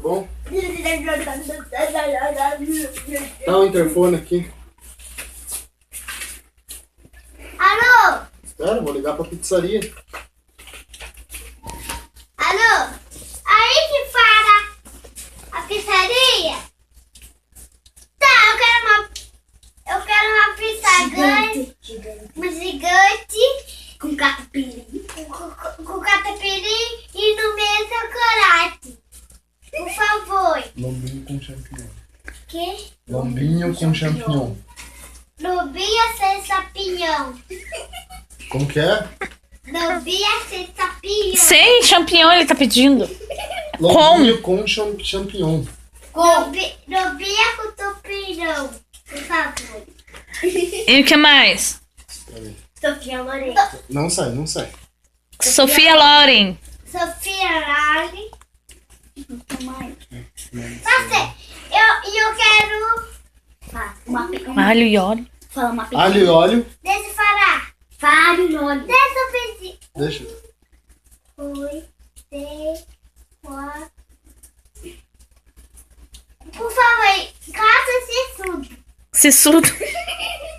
bom? Tá o interfone aqui. Alô? Espera, vou ligar pra pizzaria. Alô? Aí que para a pizzaria? Tá, eu quero uma pizza grande. Uma gigante. Com catupiry. Com catupiry e no meio chocolate. Por favor. Lombinho com champignon. Que? Lombinho com champignon. Lobinha sem sapinhão. Como que é? Lobinha sem sapinhão. Sem champignon ele tá pedindo. Lombinho com champignon. Lobinha com tupirão. Por favor. E o que mais? Espera aí. Sofia Loren. Não sai, não sai. Sofia Loren. Sofia Loren. Eu quero... Alho e óleo. Fala uma Alho e óleo. Deixa eu falar. Alho e óleo. Deixa eu pedir. Deixa. 2, 3, 4. Por favor, caça sissudo. Sissudo.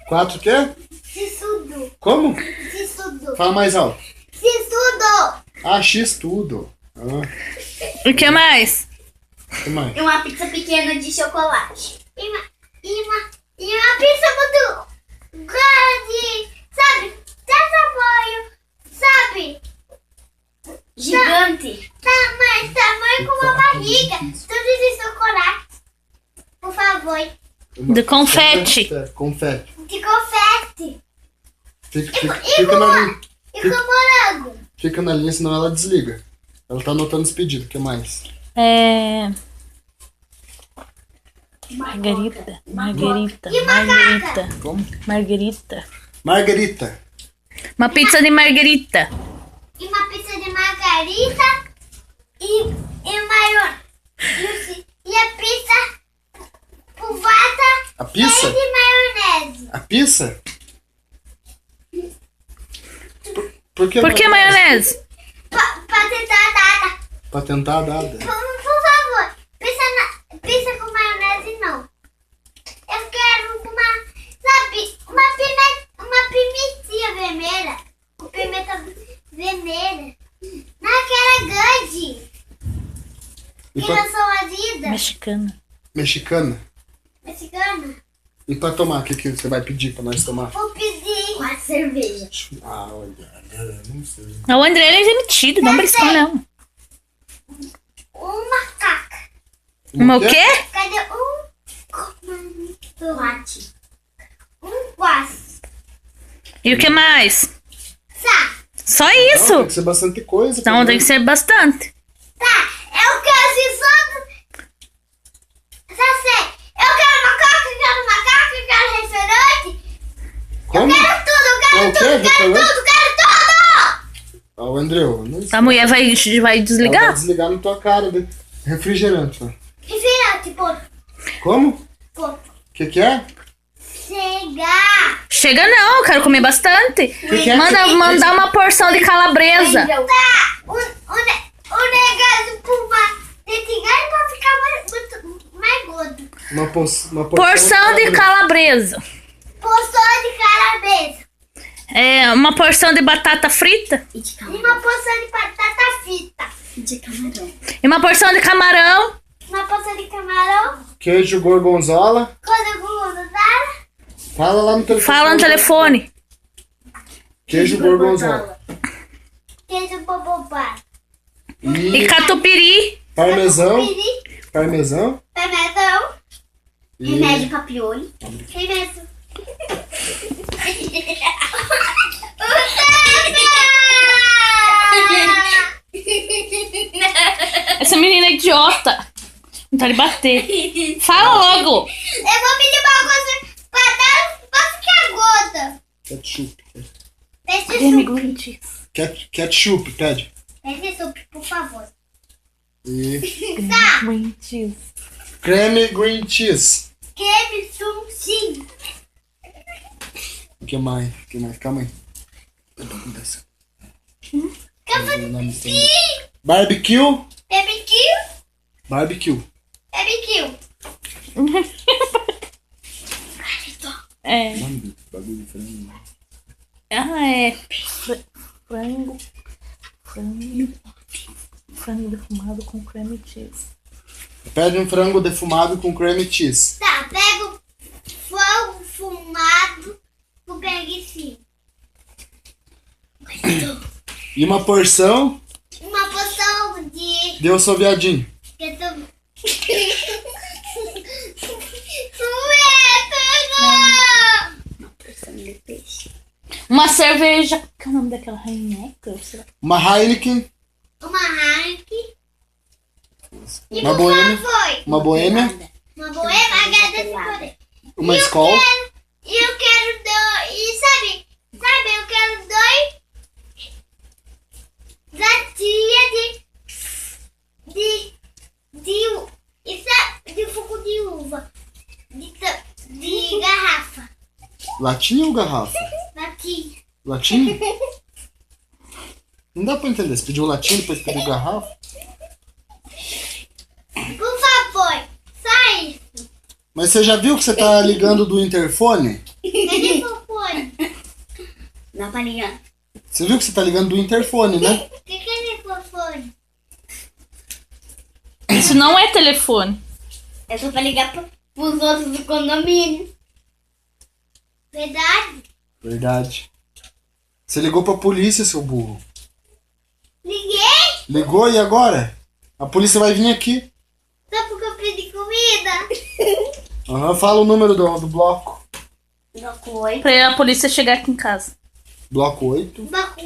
4 o quê? Sissudo. Como? Sissudo. Fala mais alto. Sissudo. Ah, X tudo. Ah, O que mais? o que mais? E uma pizza pequena de chocolate. E uma pizza muito grande. Sabe? Desse tamanho. Sabe? Gigante. Tamanho com uma barriga. Tudo de chocolate. Por favor. De confete. Confete. De confete. Fica na linha. E com morango. Fica na linha, senão ela desliga. Ela tá anotando os pedidos. O que mais? Margarita. Como? Margarita. Margarita. Uma pizza de margarita. E uma pizza de margarita. E maionese. E a pizza puvata. A pizza? Cheia de maionese. A pizza? Por que Por que maionese? Pra tentar dar. Pra tentar dar. Por favor. Pizza com maionese não. Eu quero uma pimentinha vermelha. Com pimenta vermelha. Naquela grande. E Que pra... não são azidas. Mexicana. Mexicana? Mexicana. E pra tomar, o que você vai pedir pra nós tomar? Vou pedir 4 cervejas. Ah, olha, não sei. O André ele é metido, não briscão não. Uma caca. Uma o quê? Cadê tomate? Quase. E o que mais? Tá. Só Não, tem isso. que ser bastante coisa. Então também. tem que ser bastante. Tá. Eu quero só. Eu quero macaco, eu quero restaurante. Como? Eu quero tudo, eu É o quê? quero tudo, quero Restaurante? tudo, quero tudo. Ah, o Andreu, não sei. A mulher vai Ela vai desligar? desligar na tua cara. Refrigerante. Ó. Refrigerante, Como? pô. O que é? Chegar. Chega não, eu quero comer bastante. Que é? Mandar uma porção de calabresa. Tá. O negócio pro desligar pra ficar mais gordo. Uma Porção de calabresa. Porção de calabresa. Uma porção de batata frita. E uma porção de batata frita. E uma porção de camarão. Uma porção de camarão. Queijo gorgonzola. Quando eu vou usar. Fala lá no telefone. Fala no telefone. Queijo gorgonzola. Queijo bobobá. E catupiry. Parmesão. Piri. Parmesão. Remédio. E... Remédio pra piolho. Remédio. Essa menina é idiota. Não tá lhe bater. Fala logo. Eu vou pedir uma coisa pra ficar gorda. Ketchup. Creme green cheese. Ketchup, pede. Esse suco, por favor. E Green cheese. creme green cheese. Creme sim. O que mais? Calma aí. Barbecue. Barbecue. Barbecue. Barbecue. É. Bagulho de frango. É. Frango. Frango defumado com creme cheese. Pede um frango defumado com cream cheese. Tá, pega o frango fumado com preguiça. E uma porção Uma porção de... de ossoviadinho. Uma cerveja. Qual é o nome daquela Heineken? Uma Heineken. Uma Heineken. E Uma por boêmia. favor, Uma boêmia. uma boêmia agradecida. Uma Skol. E eu quero dois. E sabe, eu quero dois latinhas de suco de uva. De garrafa. Latinha ou garrafa? Latinha. Latinha? Não dá pra entender. Você pediu latinha, depois pediu garrafa. Por favor, sai. Mas você já viu que você tá ligando do interfone? Cadê seu fone? Não tá ligando. Você viu que você tá ligando do interfone, né? Que é seu fone? Isso não é telefone. É só pra ligar pros outros do condomínio. Verdade? Verdade. Você ligou pra polícia, seu burro. Liguei? Ligou e agora? A polícia vai vir aqui. Só porque eu pedi comida. Aham, fala o número do bloco. Bloco 8. Pra a polícia chegar aqui em casa. Bloco 8. Bloco